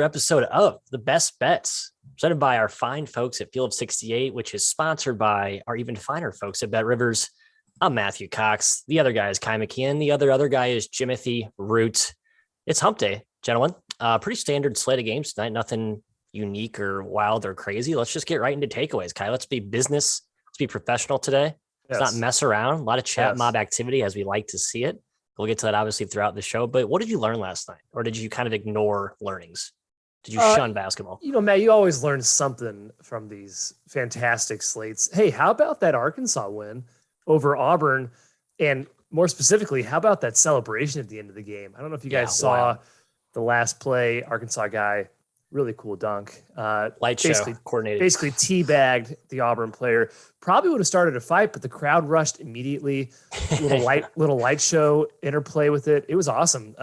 Episode of The Best Bets, presented by our fine folks at Field 68, which is sponsored by our even finer folks at BetRivers. I'm Matthew Cox. The other guy is Kai McKeon. The other guy is Jimothy Root. It's hump day, gentlemen. Pretty standard slate of games tonight. Nothing unique or wild or crazy. Let's just get right into takeaways, Kai. Let's be business. Let's be professional today. Let's not mess around. A lot of chat mob activity as we like to see it. We'll get to that obviously throughout the show. But what did you learn last night? Or did you kind of ignore learnings? Did you shun basketball? Matt, you always learn something from these fantastic slates. Hey, how about that Arkansas win over Auburn? And more specifically, how about that celebration at the end of the game? I don't know if you guys saw the last play. Arkansas guy, really cool dunk. Light show coordinated. Basically teabagged the Auburn player. Probably would have started a fight, but the crowd rushed immediately. Little light show interplay with it. It was awesome.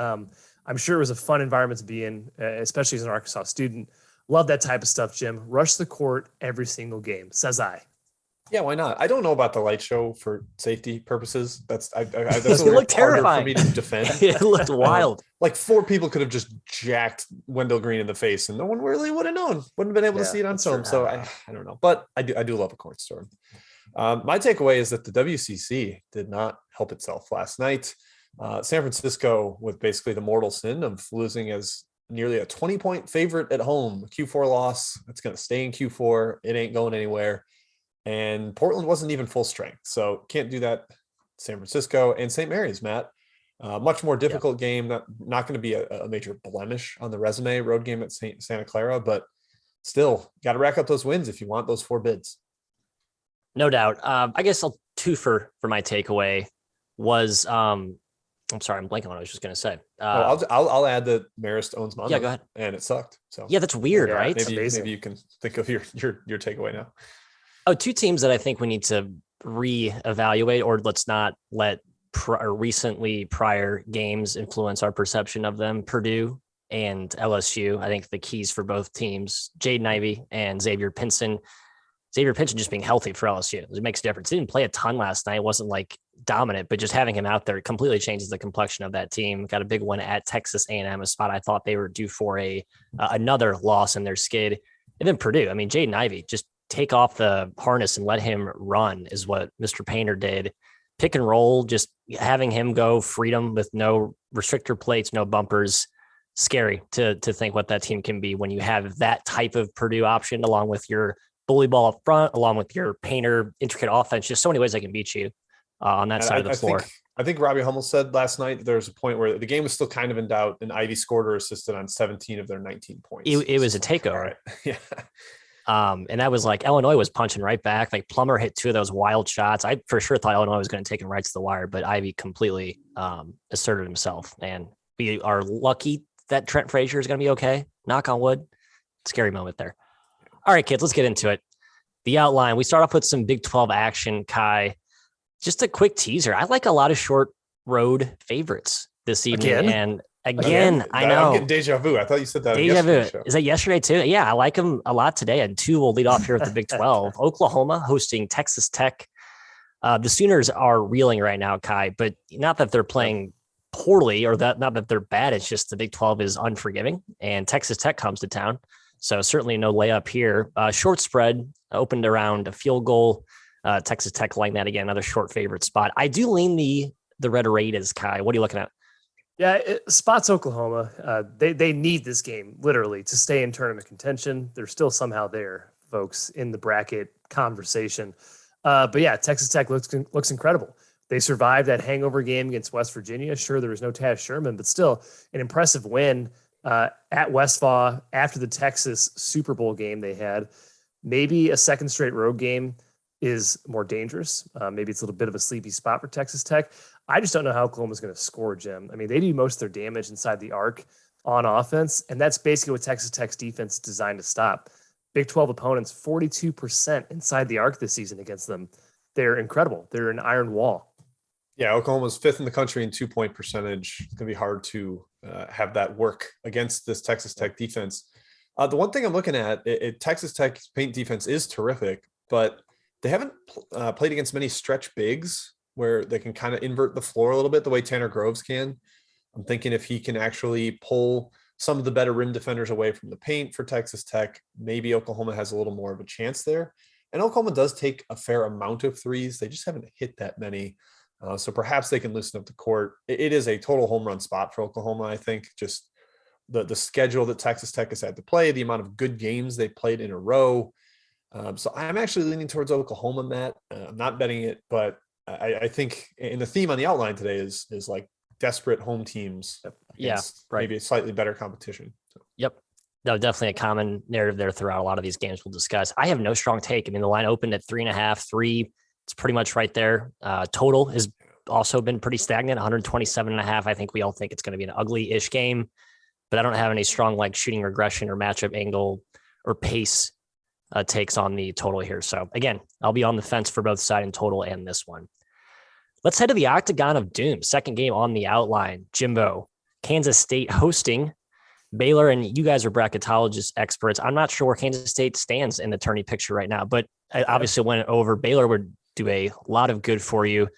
I'm sure it was a fun environment to be in, especially as an Arkansas student. Love that type of stuff, Jim. Rush the court every single game, says I. Yeah, why not? I don't know about the light show for safety purposes. That's it looked terrifying for me to defend. It looked wild. Like 4 people could have just jacked Wendell Green in the face, and no one really would have known. Wouldn't have been able to see it on film. So I don't know, but I do love a court storm. My takeaway is that the WCC did not help itself last night. San Francisco with basically the mortal sin of losing as nearly a 20-point favorite at home, Q4 loss. It's going to stay in Q4. It ain't going anywhere. And Portland wasn't even full strength. So can't do that. San Francisco and St. Mary's, Matt. Much more difficult game. Not going to be a major blemish on the resume. Road game at Santa Clara, but still got to rack up those wins if you want those 4 bids. No doubt. I guess I'll two for my takeaway was I'm sorry, I'm blanking on what I was just going to say. I'll add that Marist owns Mondo. Yeah, go ahead. And it sucked. So that's weird, right? Maybe you can think of your takeaway now. Oh, 2 teams that I think we need to reevaluate, or let's not let recently prior games influence our perception of them. Purdue and LSU. I think the keys for both teams, Jaden Ivey and Xavier Pinson. Xavier Pinson just being healthy for LSU. It makes a difference. He didn't play a ton last night. It wasn't like dominant, but just having him out there completely changes the complexion of that team. Got a big one at Texas A&M, a spot I thought they were due for another loss in their skid. And then Purdue. I mean, Jaden Ivey, just take off the harness and let him run is what Mr. Painter did. Pick and roll, just having him go freedom with no restrictor plates, no bumpers. Scary to think what that team can be when you have that type of Purdue option along with your bully ball up front, along with your Painter intricate offense. Just so many ways I can beat you on that side of the floor. I think Robbie Hummel said last night there was a point where the game was still kind of in doubt, and Ivy scored or assisted on 17 of their 19 points. It was a takeover. Right. Yeah. And that was like Illinois was punching right back. Like Plummer hit 2 of those wild shots. I for sure thought Illinois was going to take him right to the wire, but Ivy completely asserted himself. And we are lucky that Trent Frazier is going to be okay. Knock on wood. Scary moment there. All right, kids, let's get into it. The outline. We start off with some Big 12 action, Kai. Just a quick teaser. I like a lot of short road favorites this evening. And again, I know. I'm getting deja vu. I thought you said that. Deja vu. Is that yesterday too? Yeah, I like them a lot today. And 2 will lead off here with the Big 12. Oklahoma hosting Texas Tech. The Sooners are reeling right now, Kai, but not that they're playing poorly or not that they're bad. It's just the Big 12 is unforgiving, and Texas Tech comes to town. So certainly no layup here. Short spread opened around a field goal. Texas Tech laying that again, another short favorite spot. I do lean the Red Raiders, Kai. What are you looking at? Yeah, spots Oklahoma. They need this game literally to stay in tournament contention. They're still somehow there, folks, in the bracket conversation. But yeah, Texas Tech looks incredible. They survived that hangover game against West Virginia. Sure, there was no Taz Sherman, but still an impressive win at Westphal after the Texas Super Bowl game they had. Maybe a second straight road game is more dangerous. Maybe it's a little bit of a sleepy spot for Texas Tech. I just don't know how Oklahoma's going to score, Jim. I mean, they do most of their damage inside the arc on offense, and that's basically what Texas Tech's defense is designed to stop. Big 12 opponents, 42% inside the arc this season against them. They're incredible. They're an iron wall. Yeah, Oklahoma's 5th in the country in 2-point percentage. It's going to be hard to have that work against this Texas Tech defense. The one thing I'm looking at, Texas Tech's paint defense is terrific, but they haven't played against many stretch bigs where they can kind of invert the floor a little bit the way Tanner Groves can. I'm thinking if he can actually pull some of the better rim defenders away from the paint for Texas Tech. Maybe Oklahoma has a little more of a chance there. And Oklahoma does take a fair amount of threes. They just haven't hit that many. So perhaps they can loosen up the court. It is a total home run spot for Oklahoma, I think. Just the schedule that Texas Tech has had to play, the amount of good games they played in a row. So I'm actually leaning towards Oklahoma, Matt. I'm not betting it, but I think in the theme on the outline today is like desperate home teams. Yeah, right. Maybe a slightly better competition. So. Yep. No, definitely a common narrative there throughout a lot of these games we'll discuss. I have no strong take. I mean, the line opened at 3.5, 3. It's pretty much right there. Total has also been pretty stagnant, 127.5. I think we all think it's going to be an ugly-ish game, but I don't have any strong like shooting regression or matchup angle or pace takes on the total here. So again, I'll be on the fence for both side and total and this one. Let's head to the Octagon of Doom. Second game on the outline. Jimbo, Kansas State hosting Baylor, and you guys are bracketologist experts. I'm not sure where Kansas State stands in the tourney picture right now, but I obviously went over. Baylor would do a lot of good for you.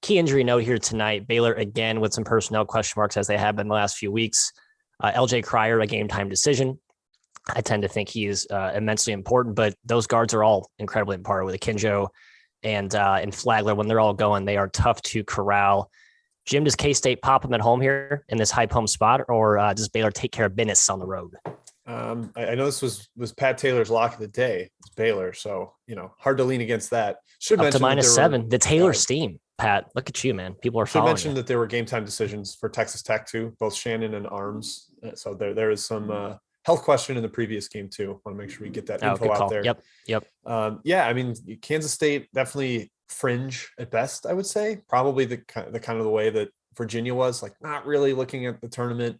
Key injury note here tonight. Baylor again with some personnel question marks as they have been the last few weeks. LJ Cryer, a game time decision. I tend to think he is immensely important, but those guards are all incredibly important with Akinjo and Flagler. When they're all going, they are tough to corral. Jim, does K-State pop them at home here in this hype home spot, or does Baylor take care of business on the road? I know this was Pat Taylor's lock of the day. It's Baylor, so hard to lean against that. Should up to -7. The Taylor guys, steam, Pat. Look at you, man. People are should following mention you. that there were game time decisions for Texas Tech too, both Shannon and Arms. So there is some health question in the previous game too. Want to make sure we get that info out there. Yep. Yeah, I mean, Kansas State definitely fringe at best, I would say. Probably the kind of the way that Virginia was, like not really looking at the tournament,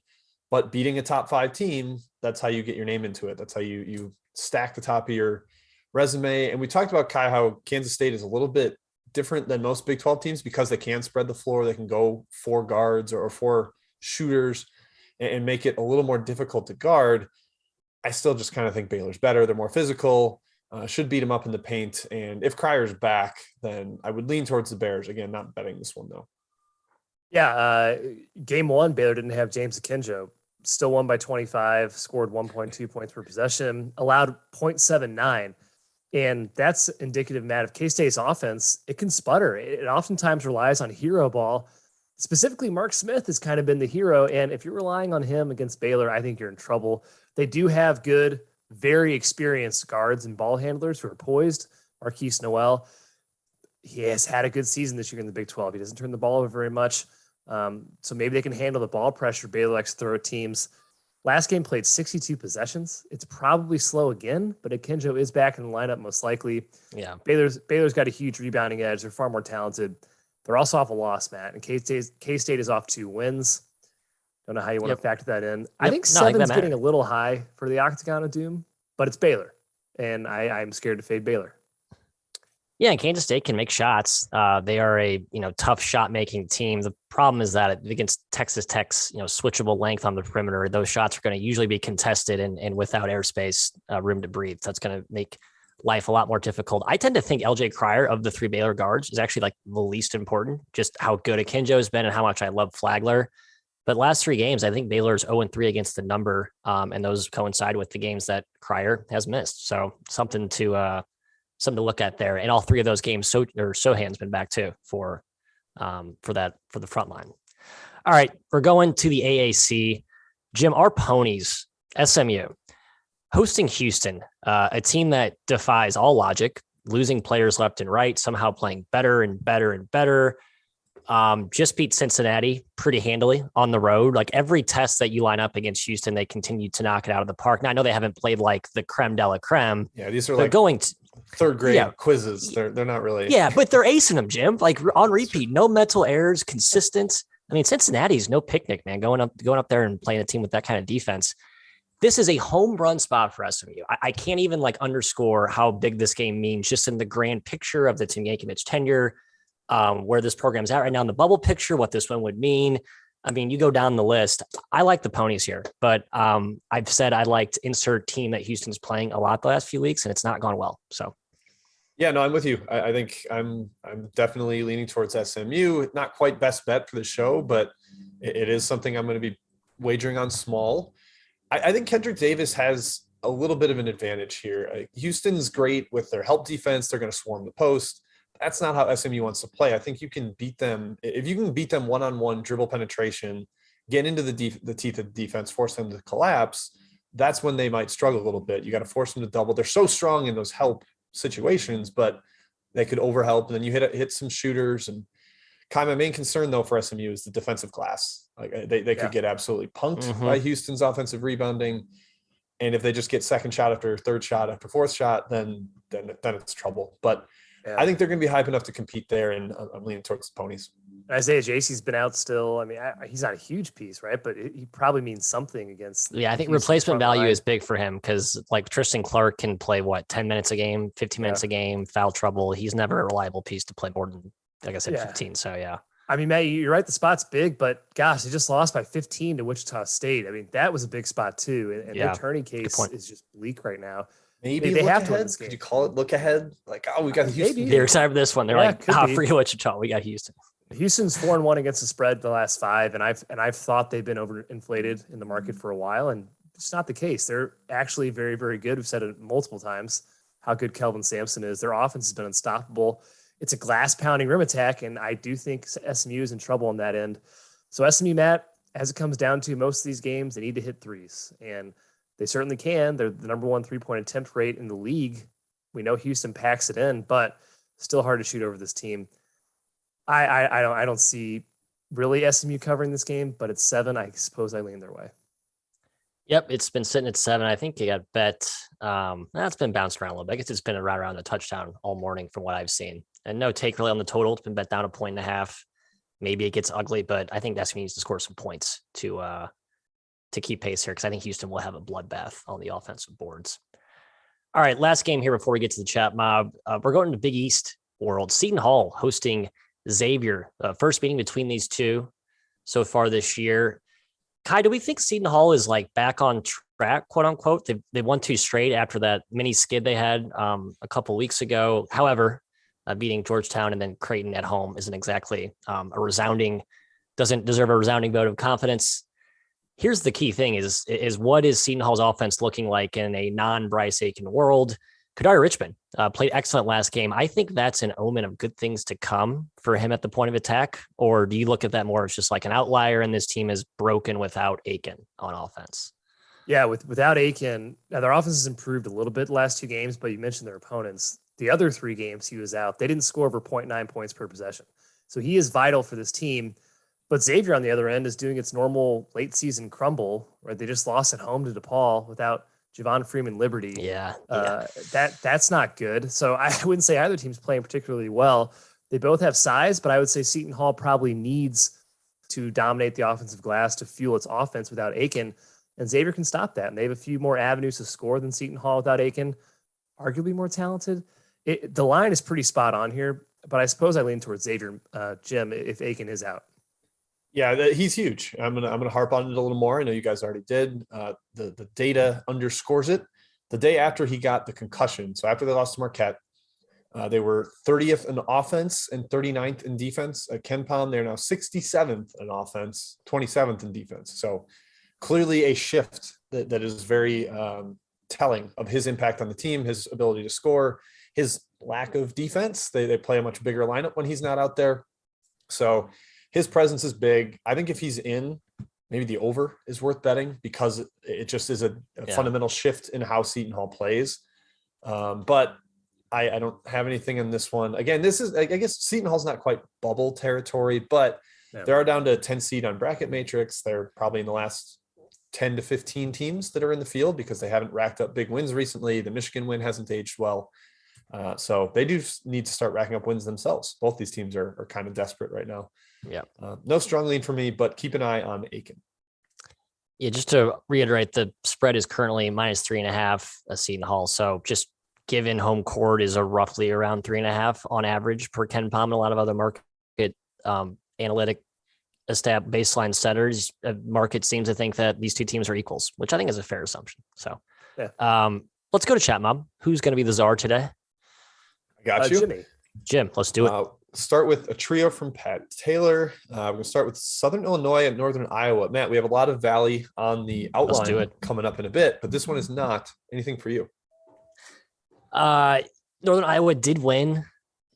but beating a top 5 team. That's how you get your name into it. That's how you stack the top of your resume. And we talked about, Kai, how Kansas State is a little bit different than most Big 12 teams because they can spread the floor. They can go 4 guards or 4 shooters and make it a little more difficult to guard. I still just kind of think Baylor's better. They're more physical, should beat them up in the paint. And if Cryer's back, then I would lean towards the Bears. Again, not betting this one though. Yeah, game 1, Baylor didn't have James Akinjo. Still won by 25, scored 1.2 points per possession, allowed 0.79. And that's indicative, Matt, of K-State's offense. It can sputter. It oftentimes relies on hero ball. Specifically, Mark Smith has kind of been the hero. And if you're relying on him against Baylor, I think you're in trouble. They do have good, very experienced guards and ball handlers who are poised. Marquise Noel, he has had a good season this year in the Big 12. He doesn't turn the ball over very much. So maybe they can handle the ball pressure Baylor likes to throw at teams. Last game played 62 possessions. It's probably slow again, but Akinjo is back in the lineup most likely. Yeah. Baylor's got a huge rebounding edge. They're far more talented. They're also off a loss, Matt. And K-State is off 2 wins. Don't know how you want to factor that in. I think 7's getting a little high for the Octagon of Doom, but it's Baylor. And I'm scared to fade Baylor. Yeah, and Kansas State can make shots. They are a tough shot making team. The problem is that against Texas Tech's switchable length on the perimeter, those shots are going to usually be contested and without airspace, room to breathe. That's going to make life a lot more difficult. I tend to think LJ Cryer of the 3 Baylor guards is actually like the least important. Just how good Akinjo has been and how much I love Flagler. But last 3 games, I think Baylor's 0-3 against the number, and those coincide with the games that Cryer has missed. So something to look at there. And all 3 of those games, Sohan's been back too for the front line. All right, we're going to the AAC. Jim, our ponies, SMU, hosting Houston, a team that defies all logic, losing players left and right, somehow playing better and better and better. Just beat Cincinnati pretty handily on the road. Like every test that you line up against Houston, they continue to knock it out of the park. Now I know they haven't played like the creme de la creme. Yeah, these are like going to 3rd grade quizzes. They're not really. Yeah, but they're acing them, Jim. Like on repeat, no mental errors, consistent. I mean, Cincinnati's no picnic, man. Going up there and playing a team with that kind of defense. This is a home run spot for SMU. I can't even underscore how big this game means just in the grand picture of the Tim Yankovich tenure. Where this program's at right now in the bubble picture, what this one would mean. I mean, you go down the list. I like the ponies here, but I've said I liked insert team that Houston's playing a lot the last few weeks, and it's not gone well. So, yeah, no, I'm with you. I think I'm definitely leaning towards SMU. Not quite best bet for the show, but it is something I'm going to be wagering on small. I think Kendrick Davis has a little bit of an advantage here. Houston's great with their help defense. They're going to swarm the post. That's not how SMU wants to play. I think you can beat them. If you can beat them one-on-one dribble penetration, get into the teeth of the defense, force them to collapse, that's when they might struggle a little bit. You got to force them to double. They're so strong in those help situations, but they could overhelp. And then you hit some shooters. And kind of my main concern, though, for SMU is the defensive glass. Like they could get absolutely punked by Houston's offensive rebounding. And if they just get second shot after third shot after fourth shot, then it's trouble. But I think they're going to be hype enough to compete there, and I'm leaning towards the Ponies. Isaiah JC's been out still. I mean, he's not a huge piece, right? But he probably means something against. Yeah, I think replacement value is big for him because, like, Tristan Clark can play 10 minutes a game, 15 minutes a game, foul trouble. He's never a reliable piece to play more than, like I said, 15. So yeah. I mean, Matt, you're right. The spot's big, but gosh, they just lost by 15 to Wichita State. I mean, that was a big spot too, and their turning case is just bleak right now. Maybe they have to win this game. Could you call it look ahead? Like, oh, we got Houston. They're excited for this one. They're like, forget Wichita. We got Houston. Houston's 4-1 against the spread the last 5, and I've thought they've been overinflated in the market for a while, and it's not the case. They're actually very, very good. We've said it multiple times how good Kelvin Sampson is. Their offense has been unstoppable. It's a glass pounding rim attack, and I do think SMU is in trouble on that end. So SMU, Matt, as it comes down to most of these games, they need to hit threes, and they certainly can. They're the number 1 3-point attempt rate in the league. We know Houston packs it in, but still hard to shoot over this team. I don't see really SMU covering this game, but it's 7. I suppose I lean their way. Yep, it's been sitting at 7. I think you got bet. That's been bounced around a little bit. I guess it's been around the touchdown all morning from what I've seen. And no take really on the total. It's been bet down 1.5. Maybe it gets ugly, but I think SMU needs to score some points to keep pace here because I think Houston will have a bloodbath on the offensive boards. All right, last game here before we get to the chat mob. We're going to Big East world. Seton Hall hosting Xavier. First meeting between these two so far this year. Kai, do we think Seton Hall is like back on track, quote unquote? They won 2 straight after that mini skid they had a couple weeks ago. However, beating Georgetown and then Creighton at home isn't exactly doesn't deserve a resounding vote of confidence. Here's the key thing is what is Seton Hall's offense looking like in a non-Bryce Aiken world? Kadari Richmond played excellent last game. I think that's an omen of good things to come for him at the point of attack. Or do you look at that more as just like an outlier and this team is broken without Aiken on offense? Yeah, without Aiken, now their offense has improved a little bit the last 2 games, but you mentioned their opponents. The other 3 games he was out, they didn't score over 0.9 points per possession. So he is vital for this team. But Xavier on the other end is doing its normal late season crumble, right? They just lost at home to DePaul without Javon Freeman Liberty. That's not good. So I wouldn't say either team's playing particularly well. They both have size, but I would say Seton Hall probably needs to dominate the offensive glass to fuel its offense without Aiken. And Xavier can stop that. And they have a few more avenues to score than Seton Hall without Aiken. Arguably more talented. The line is pretty spot on here, but I suppose I lean towards Xavier, Jim, if Aiken is out. Yeah, he's huge. I'm gonna harp on it a little more. I know you guys already did. The data underscores it. The day after he got the concussion, so after they lost to Marquette, they were 30th in offense and 39th in defense. At KenPom, they're now 67th in offense, 27th in defense. So clearly a shift that is very telling of his impact on the team, his ability to score, his lack of defense. They play a much bigger lineup when he's not out there. So his presence is big. I think if he's in, maybe the over is worth betting because it just is a fundamental shift in how Seton Hall plays. But I don't have anything in this one. Again, this is, I guess Seton Hall's not quite bubble territory, but they are down to a 10 seed on bracket matrix. They're probably in the last 10 to 15 teams that are in the field because they haven't racked up big wins recently. The Michigan win hasn't aged well. So they do need to start racking up wins themselves. Both these teams are kind of desperate right now. Yeah. No strong lean for me, but keep an eye on Aiken. Yeah, just to reiterate, the spread is currently -3.5 at Seton Hall. So just given home court is roughly around 3.5 on average per KenPom and a lot of other market analytic baseline setters. Market seems to think that these two teams are equals, which I think is a fair assumption. So let's go to chat, Mom. Who's going to be the czar today? I got you. Jimmy. Jim, let's do it. start with a trio from Pat Taylor. We're going to start with Southern Illinois and Northern Iowa. Matt, we have a lot of Valley on the outline coming up in a bit, but this one is not. Anything for you? Northern Iowa did win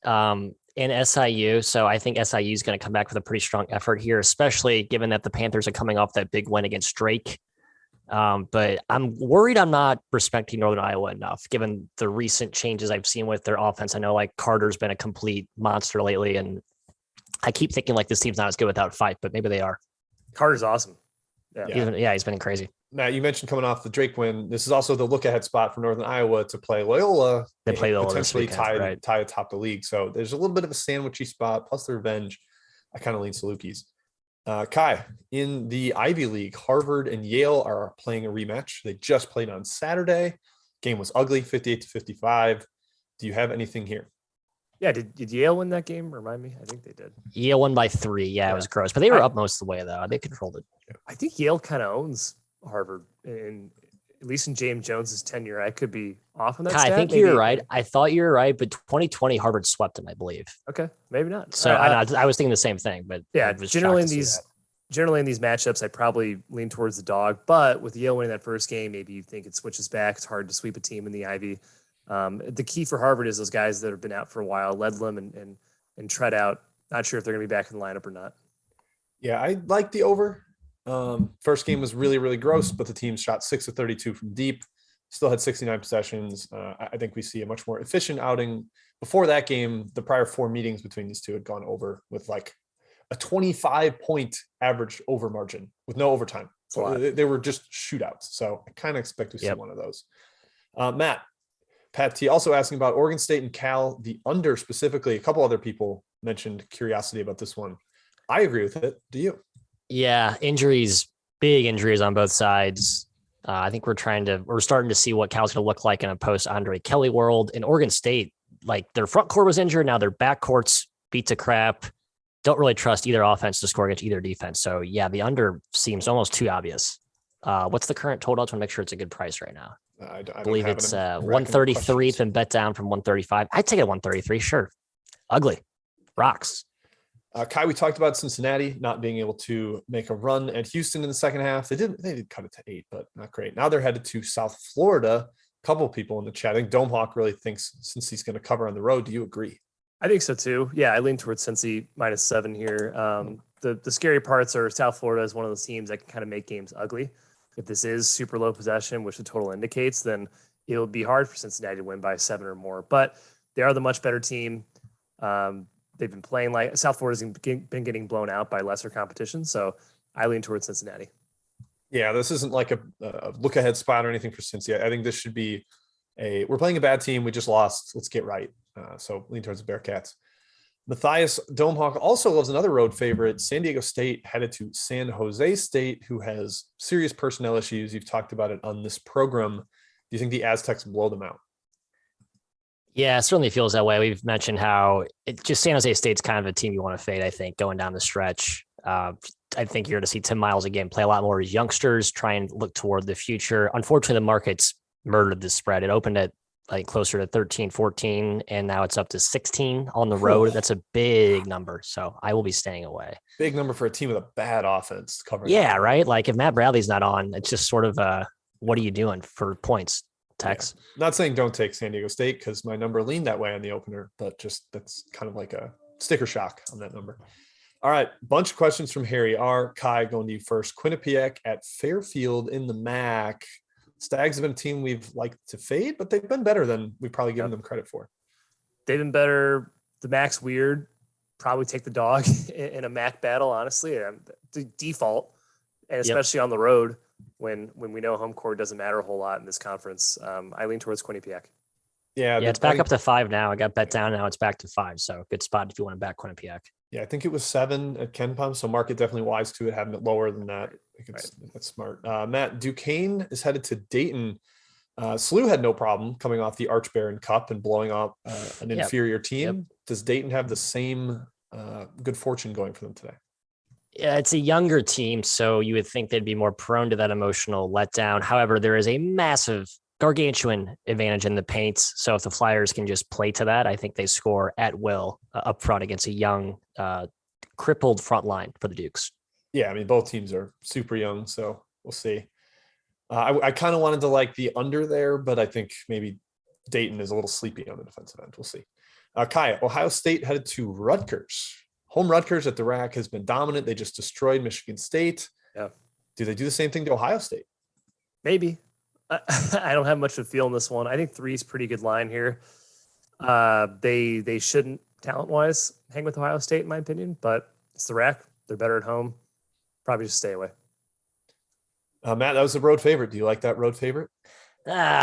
in SIU, so I think SIU is going to come back with a pretty strong effort here, especially given that the Panthers are coming off that big win against Drake. But I'm worried I'm not respecting Northern Iowa enough, given the recent changes I've seen with their offense. I know like Carter's been a complete monster lately, and I keep thinking like this team's not as good without Fife, but maybe they are. Carter's awesome. Yeah, he's been crazy. Matt, you mentioned coming off the Drake win. This is also the look-ahead spot for Northern Iowa to play Loyola. They play Loyola potentially this weekend, tie atop the league. So there's a little bit of a sandwichy spot, plus the revenge. I kind of lean Salukis. Kai, in the Ivy League, Harvard and Yale are playing a rematch. They just played on Saturday. Game was ugly, 58-55. Do you have anything here? Yeah, did Yale win that game? Remind me. I think they did. Yale won by 3. Yeah, it was gross, but they were up most of the way though. They controlled it. I think Yale kind of owns Harvard, at least in James Jones's tenure. I could be off on that. Kai, I think you're right. I thought you were right, but 2020 Harvard swept them, I believe. Okay, maybe not. So I was thinking the same thing, but yeah, generally in these matchups, I probably lean towards the dog. But with Yale winning that first game, maybe you think it switches back. It's hard to sweep a team in the Ivy. The key for Harvard is those guys that have been out for a while, Ledlam and Tread out. Not sure if they're going to be back in the lineup or not. Yeah, I like the over. First game was really, really gross, but the team shot 6 of 32 from deep, still had 69 possessions. I think we see a much more efficient outing. Before that game, the prior 4 meetings between these two had gone over with like a 25-point average over margin with no overtime. So they were just shootouts. So I kind of expect to see one of those. Matt, Pat T also asking about Oregon State and Cal, the under specifically. A couple other people mentioned curiosity about this one. I agree with it. Do you? Yeah, big injuries on both sides. I think we're starting to see what Cal's going to look like in a post Andre Kelly world. In Oregon State, like their front court was injured. Now their back court's beat to crap. Don't really trust either offense to score against either defense. So yeah, the under seems almost too obvious. What's the current total? I just want to make sure it's a good price right now. I believe it's 133. It's been bet down from 135. I'd take it 133. Sure. Ugly. Rocks. Kai, we talked about Cincinnati not being able to make a run at Houston in the second half. They did cut it to 8, but not great. Now they're headed to South Florida. A couple of people in the chat. I think Domehawk really thinks since he's going to cover on the road. Do you agree? I think so too. Yeah, I lean towards Cincy -7 here. The scary parts are South Florida is one of those teams that can kind of make games ugly. If this is super low possession, which the total indicates, then it'll be hard for Cincinnati to win by 7 or more. But they are the much better team. They've been playing like South Florida's been getting blown out by lesser competition. So I lean towards Cincinnati. Yeah, this isn't like a look ahead spot or anything for Cincy. I think this should be we're playing a bad team. We just lost. Let's get right. So lean towards the Bearcats. Matthias Domehawk also loves another road favorite. San Diego State headed to San Jose State, who has serious personnel issues. You've talked about it on this program. Do you think the Aztecs blow them out? Yeah, it certainly feels that way. We've mentioned how San Jose State's kind of a team you want to fade, I think, going down the stretch. I think you're going to see Tim Miles again play a lot more as youngsters, try and look toward the future. Unfortunately, the market's murdered this spread. It opened at like closer to 13, 14, and now it's up to 16 on the road. That's a big number. So I will be staying away. Big number for a team with a bad offense covering. Yeah, right? Like if Matt Bradley's not on, it's just sort of what are you doing for points? Tex. Yeah. Not saying don't take San Diego State because my number leaned that way on the opener, but just that's kind of like a sticker shock on that number. All right, bunch of questions from Harry R. Kai, going to you first. Quinnipiac at Fairfield in the MAC. Stags have been a team we've liked to fade, but they've been better than we've probably given them credit for. They've been better. The MAC's weird. Probably take the dog in a MAC battle, honestly. The default, and especially on the road. When we know home court doesn't matter a whole lot in this conference, I lean towards Quinnipiac. Yeah, it's back up to 5 now. I got bet down. Now it's back to 5. So good spot if you want to back Quinnipiac. Yeah, I think it was 7 at KenPom. So market definitely wise to it, having it lower than that. I think that's smart. Matt, Duquesne is headed to Dayton. SLU had no problem coming off the Arch Baron Cup and blowing up an inferior team. Does Dayton have the same good fortune going for them today? Yeah, it's a younger team, so you would think they'd be more prone to that emotional letdown. However, there is a massive gargantuan advantage in the paint. So if the Flyers can just play to that, I think they score at will up front against a young, crippled front line for the Dukes. Yeah, I mean, both teams are super young, so we'll see. I kind of wanted to like the under there, but I think maybe Dayton is a little sleepy on the defensive end. We'll see. Kai, Ohio State headed to Rutgers. Home Rutgers at the rack has been dominant. They just destroyed Michigan State. Yeah. Do they do the same thing to Ohio State? Maybe. I don't have much of a feel in this one. I think 3 is pretty good line here. They shouldn't, talent-wise, hang with Ohio State, in my opinion, but it's the rack. They're better at home. Probably just stay away. Matt, that was a road favorite. Do you like that road favorite?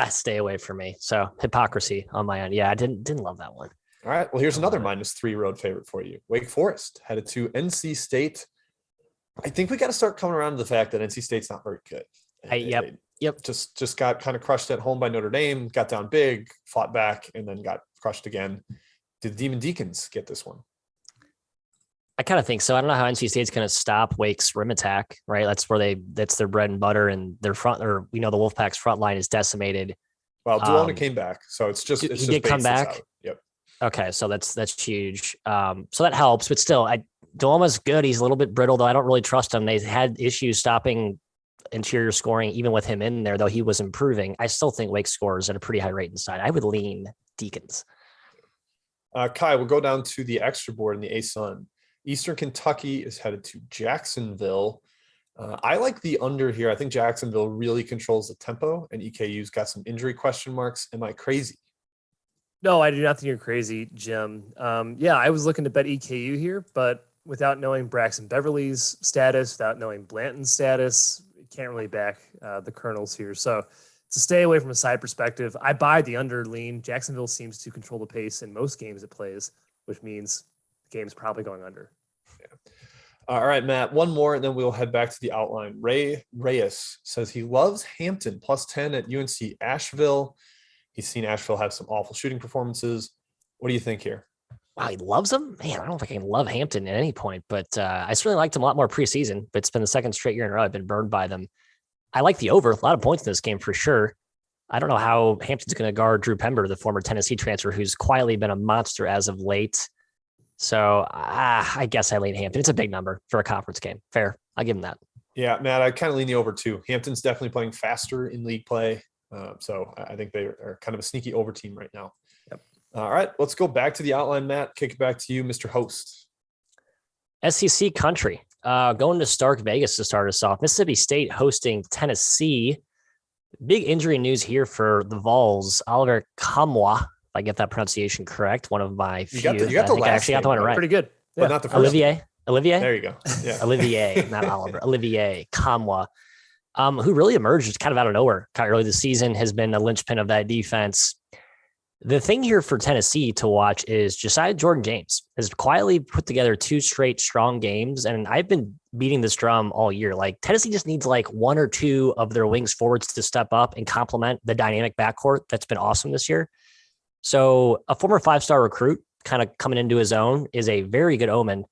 Stay away from me. So hypocrisy on my end. Yeah, I didn't love that one. All right. Well, here's another -3 road favorite for you. Wake Forest headed to NC State. I think we got to start coming around to the fact that NC State's not very good. Yep. Just got kind of crushed at home by Notre Dame, got down big, fought back, and then got crushed again. Did the Demon Deacons get this one? I kind of think so. I don't know how NC State's going to stop Wake's rim attack, right? That's their bread and butter, and their front, or the Wolfpack's front line is decimated. Well, Duona came back, so it's just he did come back. Yep. Okay, so that's huge. So that helps, but still, Duoma's good. He's a little bit brittle, though. I don't really trust him. They had issues stopping interior scoring, even with him in there, though he was improving. I still think Wake scores at a pretty high rate inside. I would lean Deacons. Kai, we'll go down to the extra board in the ASUN. Eastern Kentucky is headed to Jacksonville. I like the under here. I think Jacksonville really controls the tempo, and EKU's got some injury question marks. Am I crazy? No, I do not think you're crazy, Jim. Yeah, I was looking to bet EKU here, but without knowing Braxton Beverly's status, without knowing Blanton's status, you can't really back the Colonels here. So to stay away from a side perspective, I buy the under lean. Jacksonville seems to control the pace in most games it plays, which means the game's probably going under. Yeah. All right, Matt, one more, and then we'll head back to the outline. Ray Reyes says he loves Hampton +10 at UNC Asheville. He's seen Asheville have some awful shooting performances. What do you think here? Wow, he loves them? Man, I don't think I can love Hampton at any point, but I certainly liked him a lot more preseason, but it's been the second straight year in a row I've been burned by them. I like the over. A lot of points in this game for sure. I don't know how Hampton's going to guard Drew Pember, the former Tennessee transfer, who's quietly been a monster as of late. So I guess I lean Hampton. It's a big number for a conference game. Fair. I'll give him that. Yeah, Matt, I kind of lean the over too. Hampton's definitely playing faster in league play. So I think they are kind of a sneaky over team right now. Yep. All right, let's go back to the outline, Matt. Kick it back to you, Mr. Host. SEC country. Going to Stark Vegas to start us off. Mississippi State hosting Tennessee. Big injury news here for the Vols. Oliver Kamwa, if I get that pronunciation correct, one of my few. You got the last I actually got the one right. Pretty good. But not the first. Olivier? There you go. Yeah. Olivier, not Oliver. Olivier Kamwa, who really emerged kind of out of nowhere kind of early this season, has been the linchpin of that defense. The thing here for Tennessee to watch is Josiah Jordan-James has quietly put together 2 straight strong games. And I've been beating this drum all year. Like Tennessee just needs like 1 or 2 of their wings forwards to step up and complement the dynamic backcourt that's been awesome this year. So a former 5-star recruit kind of coming into his own is a very good omen.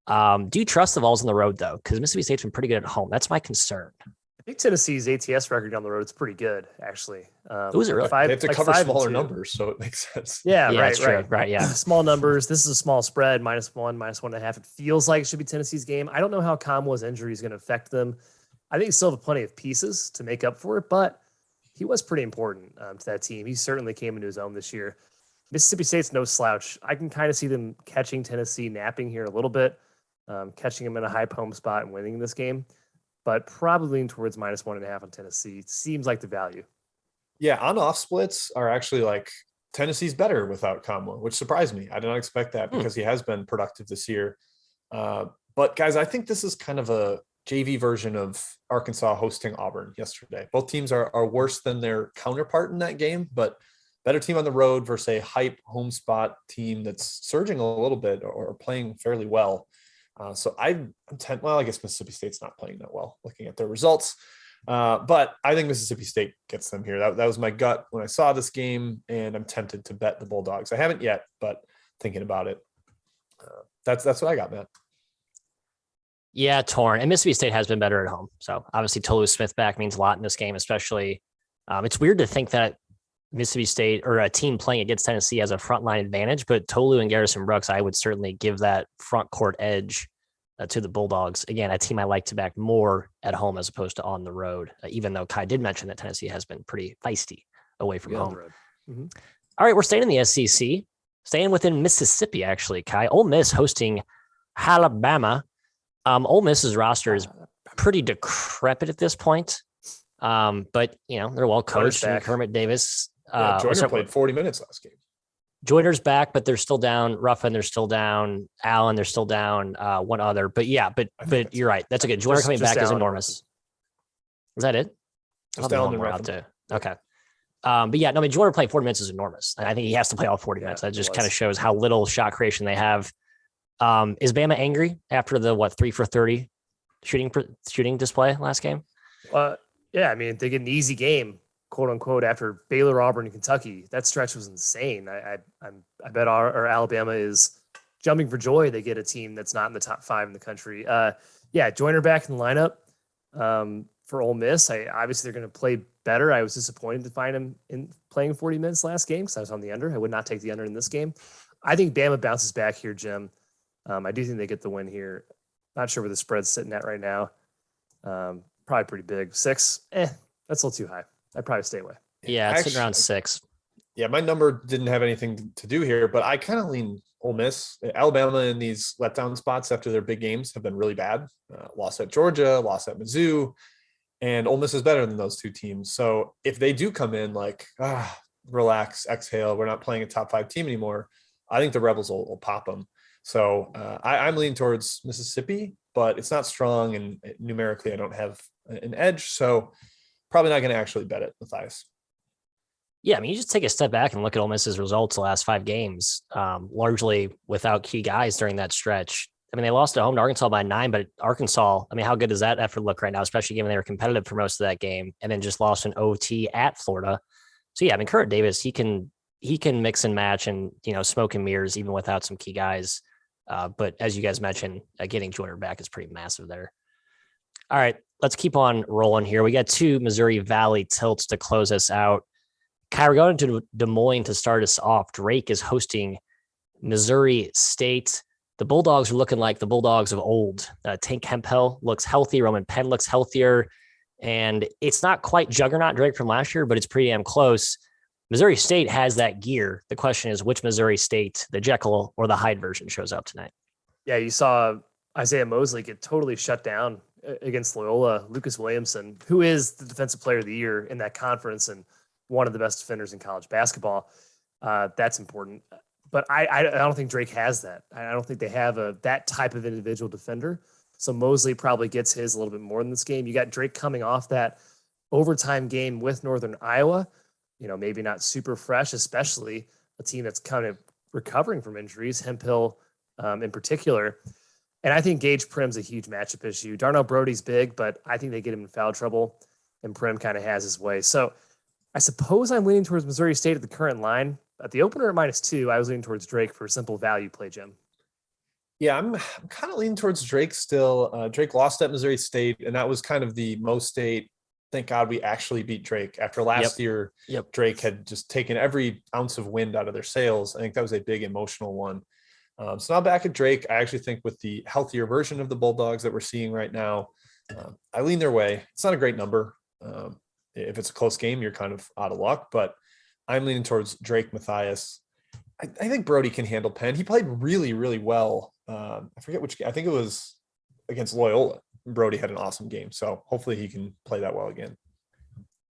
Do you trust the Vols on the road though? Because Mississippi State's been pretty good at home. That's my concern. I think Tennessee's ATS record down the road is pretty good, actually. Who's it really? They have to cover smaller numbers, so it makes sense. Yeah, right. Yeah. Small numbers. This is a small spread, -1, -1.5. It feels like it should be Tennessee's game. I don't know how Kamwa's injury is going to affect them. I think they still have plenty of pieces to make up for it, but he was pretty important to that team. He certainly came into his own this year. Mississippi State's no slouch. I can kind of see them catching Tennessee napping here a little bit, catching them in a high home spot and winning this game. But probably lean towards -1.5 on Tennessee. Seems like the value. Yeah, on-off splits are actually like Tennessee's better without Kamwa, which surprised me. I did not expect that because he has been productive this year. But guys, I think this is kind of a JV version of Arkansas hosting Auburn yesterday. Both teams are worse than their counterpart in that game, but better team on the road versus a hype home spot team that's surging a little bit or playing fairly well. So I'm well, I guess Mississippi State's not playing that well looking at their results. But I think Mississippi State gets them here. That was my gut when I saw this game, and I'm tempted to bet the Bulldogs. I haven't yet, but thinking about it, that's what I got, Matt. Yeah, torn. And Mississippi State has been better at home. So obviously Tolu Smith back means a lot in this game, especially It's weird to think that Mississippi State or a team playing against Tennessee has a frontline advantage, but Tolu and Garrison Brooks, I would certainly give that front court edge to the Bulldogs. Again, a team I like to back more at home as opposed to on the road, even though Kai did mention that Tennessee has been pretty feisty away from home. Mm-hmm. All right, we're staying in the SEC, staying within Mississippi, actually, Kai. Ole Miss hosting Alabama. Ole Miss's roster is pretty decrepit at this point, but, they're well coached. And Kermit Davis. Joyner played 40 minutes last game. Joyner's back, but they're still down. Ruffin, they're still down. Allen, they're still down. One other, but you're right. That's a good. Joyner coming back is enormous. Is that it? Just Allen and Ruffin. Okay. Joyner playing 40 minutes is enormous. And I think he has to play all 40 minutes. That just kind of shows how little shot creation they have. Is Bama angry after the 3 for 30 shooting display last game? Yeah, I mean, they get an easy game, quote unquote, after Baylor, Auburn, and Kentucky. That stretch was insane. I bet our Alabama is jumping for joy. They get a team that's not in the top 5 in the country. Joyner back in the lineup for Ole Miss. Obviously they're going to play better. I was disappointed to find him in playing 40 minutes last game because I was on the under. I would not take the under in this game. I think Bama bounces back here, Jim. I do think they get the win here. Not sure where the spread's sitting at right now. Probably pretty big. 6. That's a little too high. I'd probably stay away. Yeah, it's sitting around 6. Yeah, my number didn't have anything to do here, but I kind of lean Ole Miss. Alabama in these letdown spots after their big games have been really bad. Lost at Georgia, lost at Mizzou, and Ole Miss is better than those two teams. So if they do come in relax, exhale, we're not playing a top 5 team anymore, I think the Rebels will pop them. So I'm leaning towards Mississippi, but it's not strong, and numerically I don't have an edge. So probably not going to actually bet it, Matthias. Yeah, I mean, you just take a step back and look at Ole Miss's results the last 5 games, largely without key guys during that stretch. I mean, they lost at home to Arkansas by 9, but Arkansas, I mean, how good does that effort look right now, especially given they were competitive for most of that game and then just lost an OT at Florida. So, yeah, I mean, Kermit Davis, he can mix and match and, smoke and mirrors even without some key guys. But as you guys mentioned, getting Joyner back is pretty massive there. All right, let's keep on rolling here. We got 2 Missouri Valley tilts to close us out. Kai, we're going to Des Moines to start us off. Drake is hosting Missouri State. The Bulldogs are looking like the Bulldogs of old. Tank Hemphill looks healthy. Roman Penn looks healthier. And it's not quite Juggernaut Drake from last year, but it's pretty damn close. Missouri State has that gear. The question is, which Missouri State, the Jekyll or the Hyde version, shows up tonight? Yeah, you saw Isaiah Mosley get totally shut down against Loyola. Lucas Williamson, who is the defensive player of the year in that conference and one of the best defenders in college basketball. That's important. But I don't think Drake has that. I don't think they have that type of individual defender. So Mosley probably gets his a little bit more in this game. You got Drake coming off that overtime game with Northern Iowa. Maybe not super fresh, especially a team that's kind of recovering from injuries, Hemphill in particular. And I think Gage Prim's a huge matchup issue. Darnell Brody's big, but I think they get him in foul trouble, and Prim kind of has his way. So I suppose I'm leaning towards Missouri State at the current line. At the opener at -2, I was leaning towards Drake for a simple value play, Jim. Yeah, I'm kind of leaning towards Drake still. Drake lost at Missouri State, and that was kind of the Mo State, thank God we actually beat Drake. After last year, Drake had just taken every ounce of wind out of their sails. I think that was a big emotional one. So now back at Drake, I actually think with the healthier version of the Bulldogs that we're seeing right now, I lean their way. It's not a great number. If it's a close game, you're kind of out of luck, but I'm leaning towards Drake Matthias. I think Brody can handle Penn. He played really, really well. I forget which game. I think it was against Loyola. Brody had an awesome game. So hopefully he can play that well again.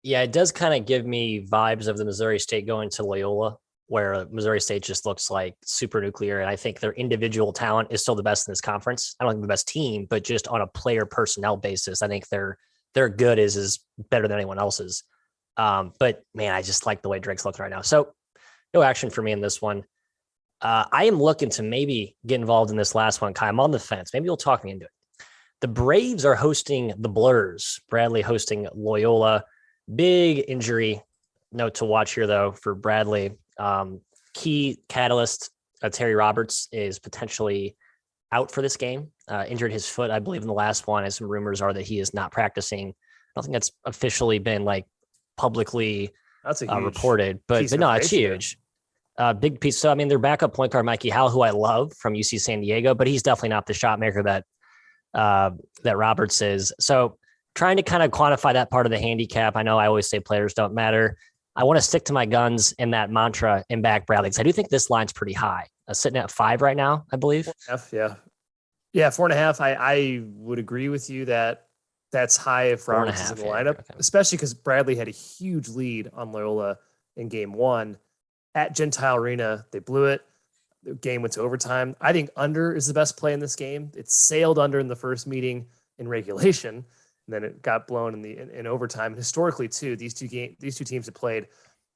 Yeah, it does kind of give me vibes of the Missouri State going to Loyola, where Missouri State just looks like super nuclear. And I think their individual talent is still the best in this conference. I don't think the best team, but just on a player personnel basis, I think their good is better than anyone else's. But man, I just like the way Drake's looking right now. So no action for me in this one. I am looking to maybe get involved in this last one, Kai. I'm on the fence. Maybe you'll talk me into it. The Braves are hosting the Blurs. Bradley hosting Loyola. Big injury note to watch here, though, for Bradley. Key catalyst, Terry Roberts, is potentially out for this game. Injured his foot, I believe, in the last one, as some rumors are that he is not practicing. I don't think that's officially been publicly That's a huge reported, but no, it's huge. Big piece. So, I mean, their backup point guard, Mikey Howell, who I love from UC San Diego, but he's definitely not the shot maker that Roberts is. So trying to kind of quantify that part of the handicap. I know I always say players don't matter. I want to stick to my guns in that mantra and back Bradley, because I do think this line's pretty high. Sitting at 5 right now, I believe. 4.5, yeah, 4.5. I would agree with you that that's high if Roberts is in the lineup, especially because Bradley had a huge lead on Loyola in game 1 at Gentile Arena. They blew it. The game went to overtime. I think under is the best play in this game. It sailed under in the first meeting in regulation, and then it got blown in overtime. And historically, too, these two teams have played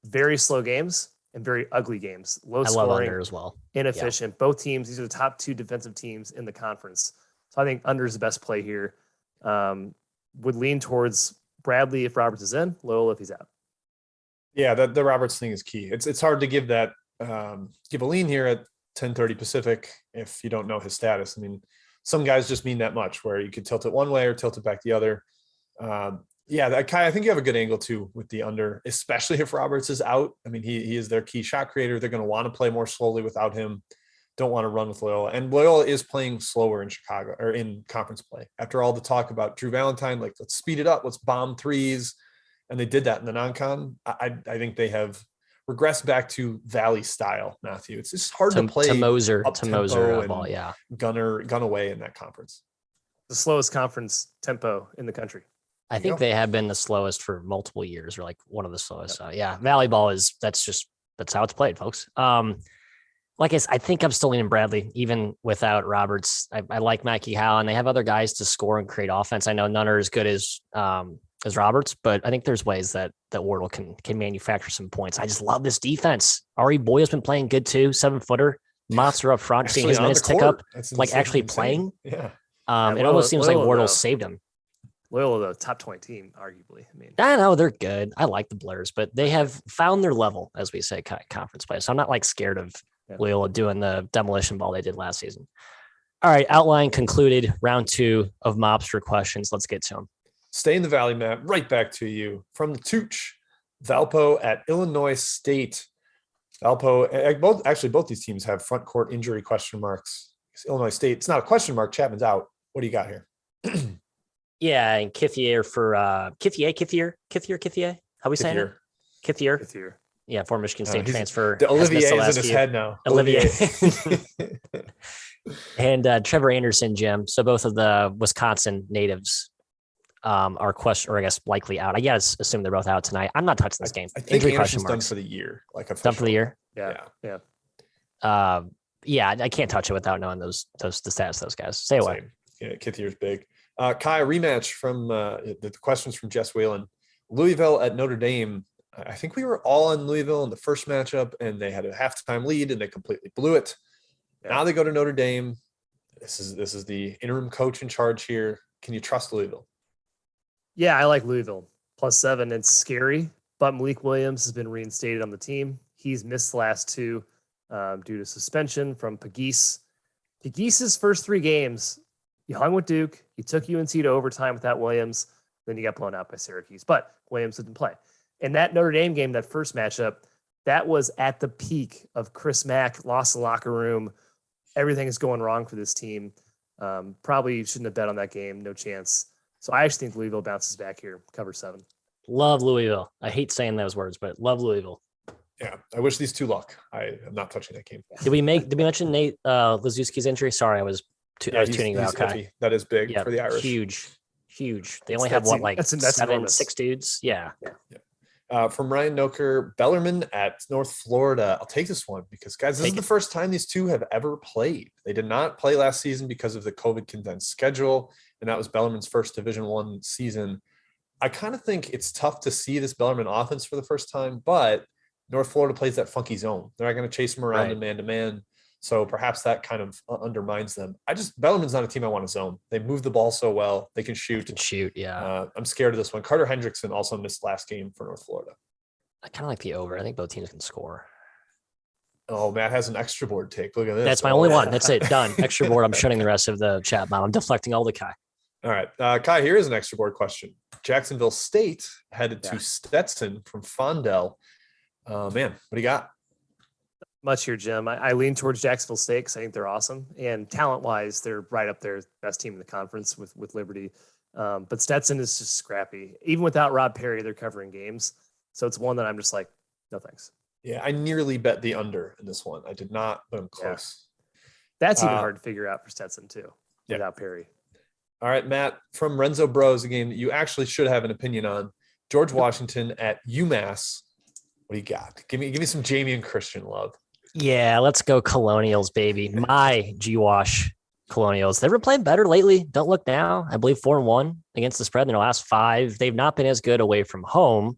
very slow games and very ugly games. Low scoring, love under as well. Inefficient. Both teams, these are the top 2 defensive teams in the conference. So I think under is the best play here. Would lean towards Bradley if Roberts is in, Loyola if he's out. Yeah, the Roberts thing is key. It's hard to give that give a lean here at 10:30 Pacific if you don't know his status. I mean, some guys just mean that much, where you could tilt it one way or tilt it back the other. I think you have a good angle too with the under, especially if Roberts is out. I mean, he is their key shot creator. They're going to want to play more slowly without him. Don't want to run with Loyola. And Loyola is playing slower in Chicago or in conference play. After all the talk about Drew Valentine, like, let's speed it up, let's bomb threes. And they did that in the non-con. I think they have regressed back to Valley style, Matthew. It's just hard to play to Moser ball, yeah. Gun away in that conference. The slowest conference tempo in the country. I think they have been the slowest for multiple years, or like one of the slowest. Valley ball that's how it's played, folks. I think I'm still leaning Bradley, even without Roberts. I like Mikey Howell, and they have other guys to score and create offense. I know none are as good as Roberts, but I think there's ways that Wardle can manufacture some points. I just love this defense. Ari Boyle's been playing good too, 7-footer, monster up front, seeing his minutes tick up, actually playing. Yeah. It almost seems like Wardle saved him. Loyola, the top 20 team, arguably. I know they're good. I like the Blurs, but they have found their level, as we say, conference play. So I'm not scared of Loyola doing the demolition ball they did last season. All right, outline concluded. Round 2 of Mobster questions. Let's get to them. Stay in the Valley, Matt. Right back to you from the Tooch. Valpo at Illinois State. Valpo, both these teams have front court injury question marks. Illinois State, it's not a question mark. Chapman's out. What do you got here? Yeah, and Kithier for Kithier. How we saying it? Kithier. Yeah, former Michigan State transfer. The Olivier is in his head now. Olivier. And Trevor Anderson, Jim. So both of the Wisconsin natives are likely out. I guess assume they're both out tonight. I'm not touching this game. I think Anderson's done for the year. Done for the year? Yeah. I can't touch it without knowing the status of those guys. Stay away. Same. Yeah, Kithier's big. Kai, a rematch from the questions from Jess Whalen. Louisville at Notre Dame. I think we were all on Louisville in the first matchup, and they had a halftime lead, and they completely blew it. Yeah. Now they go to Notre Dame. This is the interim coach in charge here. Can you trust Louisville? Yeah, I like Louisville. +7. It's scary, but Malik Williams has been reinstated on the team. He's missed the last 2 due to suspension from Pegues. Pegues' first 3 games, he hung with Duke. He took UNC to overtime without Williams. Then he got blown out by Syracuse. But Williams didn't play. And that Notre Dame game, that first matchup, that was at the peak of Chris Mack, lost the locker room. Everything is going wrong for this team. Probably shouldn't have bet on that game. No chance. So I actually think Louisville bounces back here, cover 7. Love Louisville. I hate saying those words, but love Louisville. Yeah, I wish these 2 luck. I am not touching that game. Did we mention Nate Lazuski's injury? Sorry, I was tuning you out, Kai. That is big for the Irish. Huge. They only have 6 dudes. Yeah. From Ryan Noker, Bellarmine at North Florida. I'll take this one because, guys, this is the first time these 2 have ever played. They did not play last season because of the COVID condensed schedule, and that was Bellarmine's first Division I season. I kind of think it's tough to see this Bellarmine offense for the first time, but North Florida plays that funky zone. They're not going to chase them around in man-to-man, so perhaps that kind of undermines them. Bellarmine's not a team I want to zone. They move the ball so well. They can shoot. I'm scared of this one. Carter Hendrickson also missed last game for North Florida. I kind of like the over. I think both teams can score. Oh, Matt has an extra board take. Look at this. That's my only one. That's it. Done. Extra board. I'm shutting the rest of the chat now. I'm deflecting all the Kai. All right. Kai, here is an extra board question. Jacksonville State headed to Stetson from Fondell. Man, what do you got? Much here, Jim. I lean towards Jacksonville State because I think they're awesome. And talent-wise, they're right up there, best team in the conference with Liberty. But Stetson is just scrappy. Even without Rob Perry, they're covering games. So it's one that I'm just like, no thanks. Yeah, I nearly bet the under in this one. I did not, but I'm close. Yeah. That's even hard to figure out for Stetson, too, without Perry. All right, Matt, from Renzo Bros, a game that you actually should have an opinion on. George Washington at UMass. What do you got? Give me some Jamie and Christian love. Yeah, let's go Colonials, baby. My G-Wash Colonials. They've been playing better lately. Don't look now. I believe 4-1 against the spread in their last 5. They've not been as good away from home.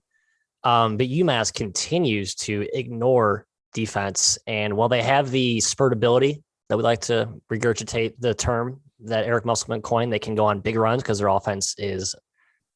But UMass continues to ignore defense. And while they have the spurt ability that we like to regurgitate the term that Eric Musselman coined, they can go on big runs because their offense is,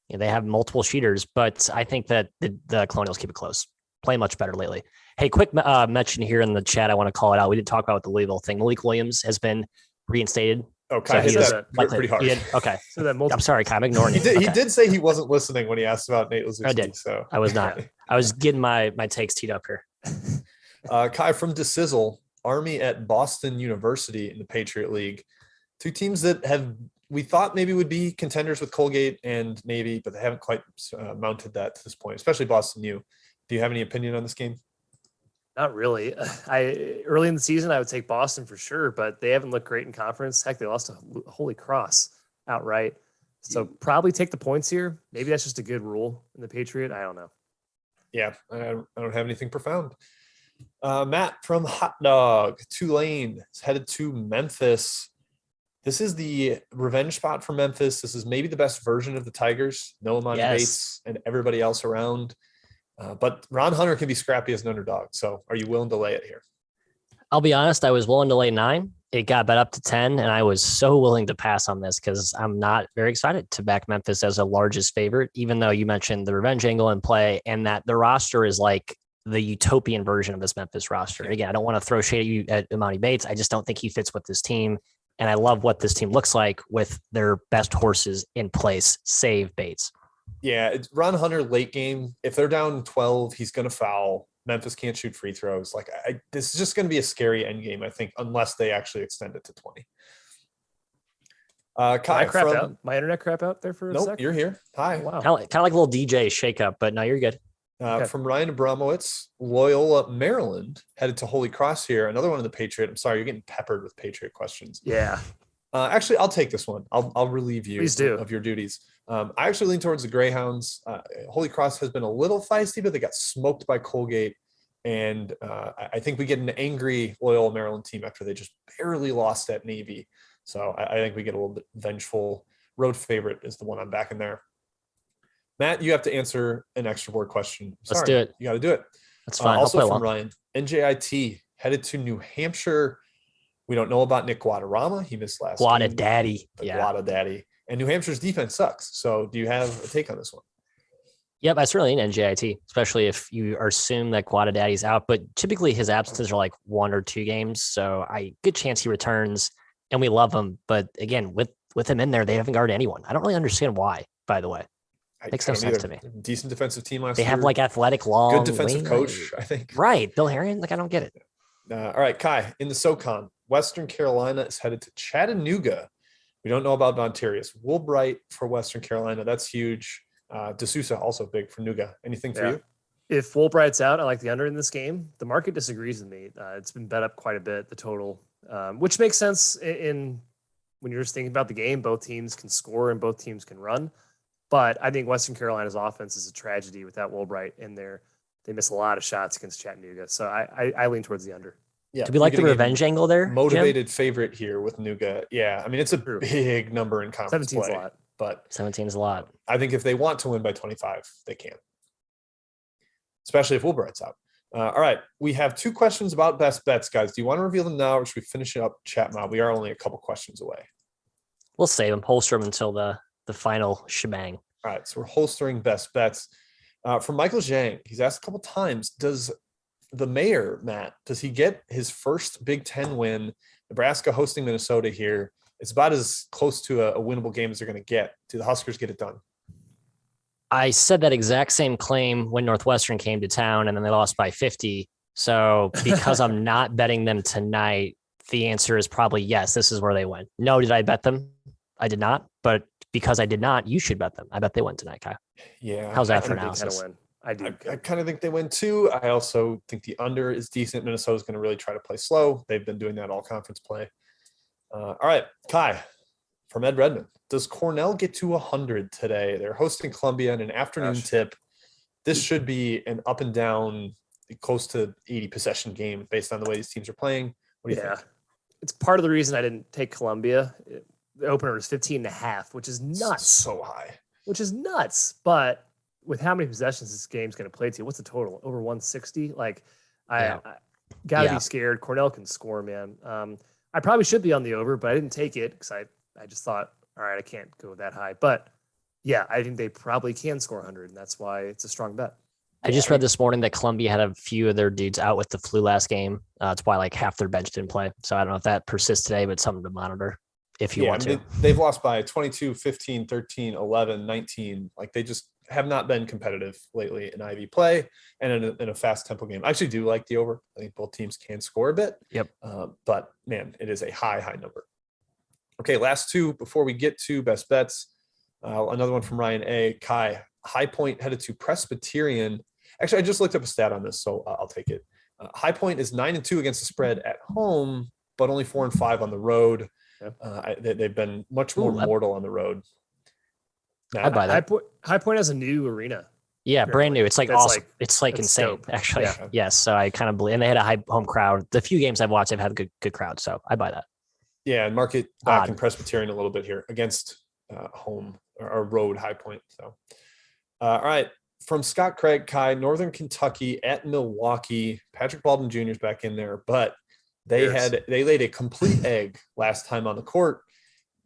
they have multiple shooters. But I think that the Colonials keep it close. Play much better lately. Hey, quick mention here in the chat. I want to call it out. We didn't talk about the Louisville thing. Malik Williams has been reinstated. Oh, Kai hit that pretty hard. Okay. So that I'm sorry, Kai. I'm ignoring you. He did say he wasn't listening when he asked about Nate Lazuski. I did. So I was not. I was getting my takes teed up here. Kai from DeSizzle, Army at Boston University in the Patriot League. Two teams that we thought maybe would be contenders with Colgate and Navy, but they haven't quite mounted that to this point, especially Boston U. Do you have any opinion on this game? Not really. Early in the season, I would take Boston for sure, but they haven't looked great in conference. Heck, they lost to Holy Cross outright. So probably take the points here. Maybe that's just a good rule in the Patriot. I don't know. Yeah, I don't have anything profound. Matt from Hot Dog, Tulane is headed to Memphis. This is the revenge spot for Memphis. This is maybe the best version of the Tigers. No Amani Bates and everybody else around. But Ron Hunter can be scrappy as an underdog. So are you willing to lay it here? I'll be honest. I was willing to lay 9. It got bet up to 10, and I was so willing to pass on this because I'm not very excited to back Memphis as a largest favorite, even though you mentioned the revenge angle in play and that the roster is like the utopian version of this Memphis roster. And again, I don't want to throw shade at you at Imani Bates. I just don't think he fits with this team. And I love what this team looks like with their best horses in place, save Bates. Yeah, it's Ron Hunter late game. If they're down 12, he's going to foul. Memphis can't shoot free throws. Like this is just going to be a scary end game, I think, unless they actually extend it to 20. Kai, my internet crap out there for a second? You're here. Hi. Wow. Kind of like a little DJ shakeup, but no, you're good. From Ryan Abramowitz, Loyola, Maryland, headed to Holy Cross here. Another one of the Patriot. I'm sorry, you're getting peppered with Patriot questions. Yeah. Actually, I'll take this one. I'll relieve you of your duties. I actually lean towards the Greyhounds. Holy Cross has been a little feisty, but they got smoked by Colgate. And I think we get an angry Loyola Maryland team after they just barely lost at Navy. So I think we get a little bit vengeful. Road favorite is the one I'm backing there. Matt, you have to answer an extra board question. Let's do it. You got to do it. That's fine. Also from Ryan, NJIT headed to New Hampshire. We don't know about Nick Guadarrama. He missed last Guada game. Daddy. Guada Daddy. And New Hampshire's defense sucks. So do you have a take on this one? Yep, I certainly in NJIT, especially if you assume that Guada Daddy's out. But typically his absences are like 1 or 2 games. So good chance he returns, and we love him. But again, with him in there, they haven't guarded anyone. I don't really understand why, by the way. Makes no sense to me. Decent defensive team last year. They have like athletic, long, good defensive coach, I think. Right. Bill Herring. Like, I don't get it. All right, Kai, in the SoCon, Western Carolina is headed to Chattanooga. We don't know about Montarius. Woolbright for Western Carolina. That's huge. D'Souza also big for Nuga. Anything for you? If Woolbright's out, I like the under in this game. The market disagrees with me. It's been bet up quite a bit, the total, which makes sense in when you're just thinking about the game. Both teams can score and both teams can run. But I think Western Carolina's offense is a tragedy without Woolbright in there. They miss a lot of shots against Chattanooga. So I lean towards the under. Yeah. Do we like the revenge angle there? Motivated Jim? Favorite here with Nuga. Yeah. I mean, it's a big number in conference 17's play. A lot. But 17 is a lot. I think if they want to win by 25, they can. Especially if Woolbright's out. All right. We have 2 questions about best bets, guys. Do you want to reveal them now or should we finish it up chat mod? We are only a couple questions away. We'll save them, holster them until the final shebang. All right. So we're holstering best bets. From Michael Zhang, he's asked a couple times, does the mayor, Matt, does he get his first Big Ten win? Nebraska hosting Minnesota here. It's about as close to a winnable game as they're going to get. Do the Huskers get it done? I said that exact same claim when Northwestern came to town and then they lost by 50. So because I'm not betting them tonight, the answer is probably yes, this is where they win. No, did I bet them? I did not. But because I did not, you should bet them. I bet they win tonight, Kai. Yeah. How's that for They analysis? kind of win. I do. I kind of think they win too. I also think the under is decent. Minnesota's going to really try to play slow. They've been doing that all conference play. All right, Kai from Ed Redmond. Does Cornell get to 100 today? They're hosting Columbia in an afternoon tip. This should be an up and down, close to 80 possession game based on the way these teams are playing. What do you think? It's part of the reason I didn't take Columbia. The opener was 15.5, which is nuts. So high. Which is nuts. But with how many possessions this game's going to play to, what's the total? Over 160? Like, I gotta be scared. Cornell can score, man. I probably should be on the over, but I didn't take it because I just thought, all right, I can't go that high. But yeah, I think they probably can score 100, and that's why it's a strong bet. I just read this morning that Columbia had a few of their dudes out with the flu last game. That's why like half their bench didn't play. So I don't know if that persists today, but something to monitor if you want to. They've lost by 22, 15, 13, 11, 19. Like they just have not been competitive lately in Ivy play and in a fast tempo game. I actually do like the over. I think both teams can score a bit. Yep. But man, it is a high number. Okay, last two before we get to best bets. Another one from Ryan A. Kai, High Point headed to Presbyterian. Actually, I just looked up a stat on this, so I'll take it. High Point is 9-2 against the spread at home, but only 4-5 on the road. Yep. They've been much more mortal on the road. I buy that. High Point has a new arena. Yeah, brand new. It's like awesome. It's like insane, dope. Actually. Yeah. Yes. So I kind of believe, and they had a high home crowd. The few games I've watched, they've had a good crowd. So I buy that. Yeah, and mark it back in Presbyterian a little bit here against home or road High Point. So, all right. From Scott Craig, Kai, Northern Kentucky at Milwaukee. Patrick Baldwin Jr. is back in there, but they laid a complete egg last time on the court.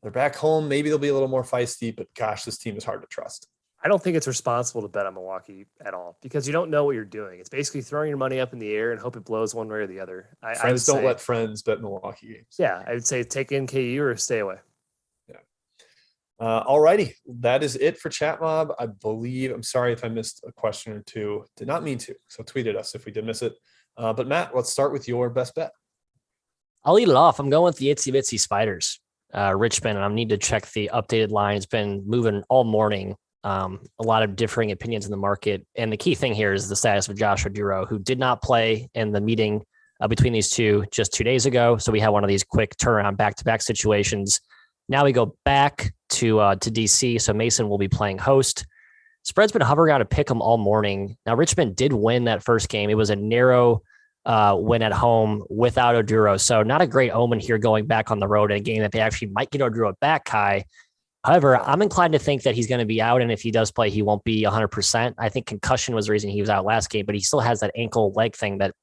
They're back home. Maybe they'll be a little more feisty, but gosh, this team is hard to trust. I don't think it's responsible to bet on Milwaukee at all because you don't know what you're doing. It's basically throwing your money up in the air and hope it blows one way or the other. Friends don't let friends bet Milwaukee games. Yeah, I would say take in KU or stay away. Yeah. All righty. That is it for Chat Mob. I believe, I'm sorry if I missed a question or two. Did not mean to. So tweet at us if we did miss it. But Matt, let's start with your best bet. I'll lead it off. I'm going with the Itsy Bitsy Spiders. Richmond, and I need to check the updated line. It's been moving all morning. A lot of differing opinions in the market. And the key thing here is the status of Josh Oduro, who did not play in the meeting between these two just 2 days ago. So we had one of these quick turnaround back-to-back situations. Now we go back to DC. So Mason will be playing host. Spread's been hovering around a pick 'em all morning. Now Richmond did win that first game. It was a narrow win at home without Oduro. So not a great omen here going back on the road in a game that they actually might get Oduro back, Kai. However, I'm inclined to think that he's going to be out. And if he does play, he won't be 100%. I think concussion was the reason he was out last game, but he still has that ankle leg thing that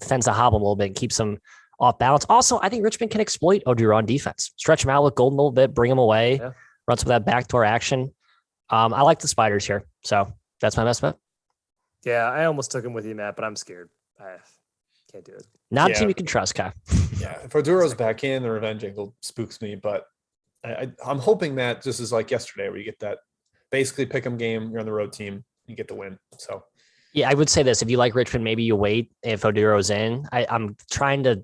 tends to hobble a little bit and keeps him off balance. Also, I think Richmond can exploit Oduro on defense, stretch him out with Golden a little bit, bring him away, run some of that backdoor action. I like the Spiders here. So that's my best bet. Yeah, I almost took him with you, Matt, but I'm scared. I can't do it. Not a team you can trust, Kai. Yeah, if Oduro's back in, the revenge angle spooks me, but I'm hoping that just is like yesterday where you get that basically pick 'em game, you're on the road team, you get the win. So yeah, I would say this. If you like Richmond, maybe you wait if Oduro's in. I'm trying to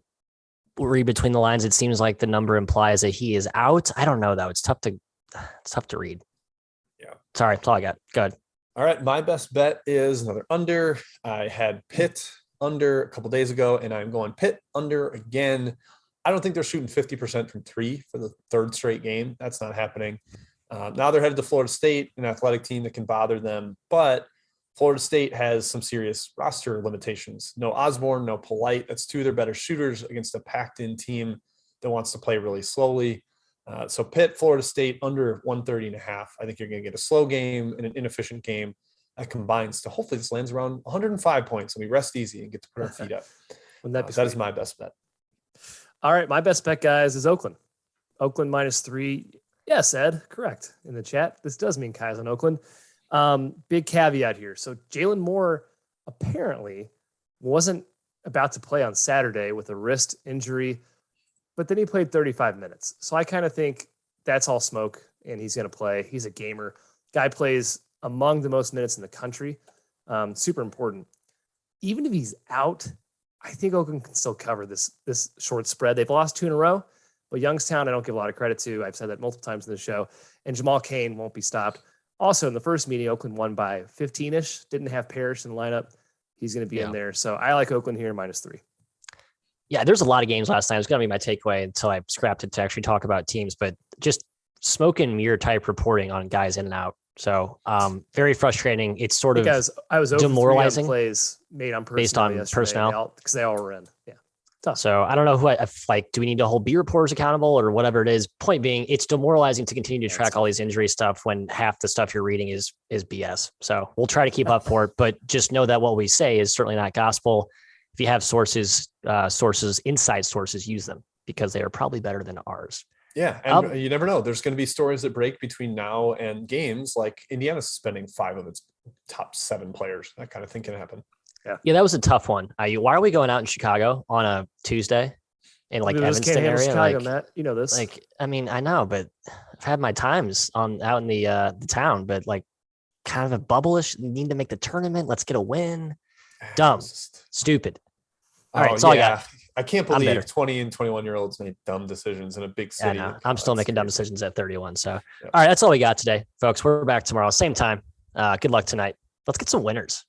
read between the lines. It seems like the number implies that he is out. I don't know though. It's tough to read. Yeah. Sorry, that's all I got. Go ahead. All right. My best bet is another under. I had Pitt under a couple days ago, and I'm going Pitt under again. I don't think they're shooting 50% from three for the third straight game. That's not happening. Now they're headed to Florida State, an athletic team that can bother them, but Florida State has some serious roster limitations. No Osborne, no Polite. That's two of their better shooters against a packed-in team that wants to play really slowly. So Pitt, Florida State under 130.5. I think you're going to get a slow game and an inefficient game that combines to hopefully this lands around 105 points and we rest easy and get to put our feet up. That is my best bet. All right, my best bet, guys, is Oakland. Oakland -3. Yes, Ed, correct in the chat. This does mean Kai's on Oakland. Big caveat here. So Jalen Moore apparently wasn't about to play on Saturday with a wrist injury. but then he played 35 minutes. So I kind of think that's all smoke, and he's going to play. He's a gamer. Guy plays among the most minutes in the country. Super important. Even if he's out, I think Oakland can still cover this short spread. They've lost 2 in a row, but Youngstown I don't give a lot of credit to. I've said that multiple times in the show. And Jamal Cain won't be stopped. Also, in the first meeting, Oakland won by 15-ish. Didn't have Parrish in the lineup. He's going to be in there. So I like Oakland here -3. Yeah, there's a lot of games last night. It was going to be my takeaway until I scrapped it to actually talk about teams, but just smoke and mirror type reporting on guys in and out. So very frustrating. It's sort of I was demoralizing plays made on based on personnel because they all were in. Yeah. Tough. So I don't know do we need to hold B reporters accountable or whatever it is? Point being, it's demoralizing to continue to track all these injury stuff when half the stuff you're reading is BS. So we'll try to keep up for it, but just know that what we say is certainly not gospel. If you have inside sources, use them because they are probably better than ours. Yeah. And you never know. There's going to be stories that break between now and games, like Indiana suspending 5 of its top 7 players. That kind of thing can happen. Yeah, that was a tough one. Why are we going out in Chicago on a Tuesday in like Evanston area? Chicago, Matt. You know this. I mean, I know, but I've had my times out in the town, but like kind of a bubble-ish. Need to make the tournament. Let's get a win. Dumb, stupid. All right, that's all I got. I can't believe 20 and 21-year-olds made dumb decisions in a big city. Yeah, I'm still making dumb decisions at 31. So, All right, that's all we got today, folks. We're back tomorrow, same time. Good luck tonight. Let's get some winners.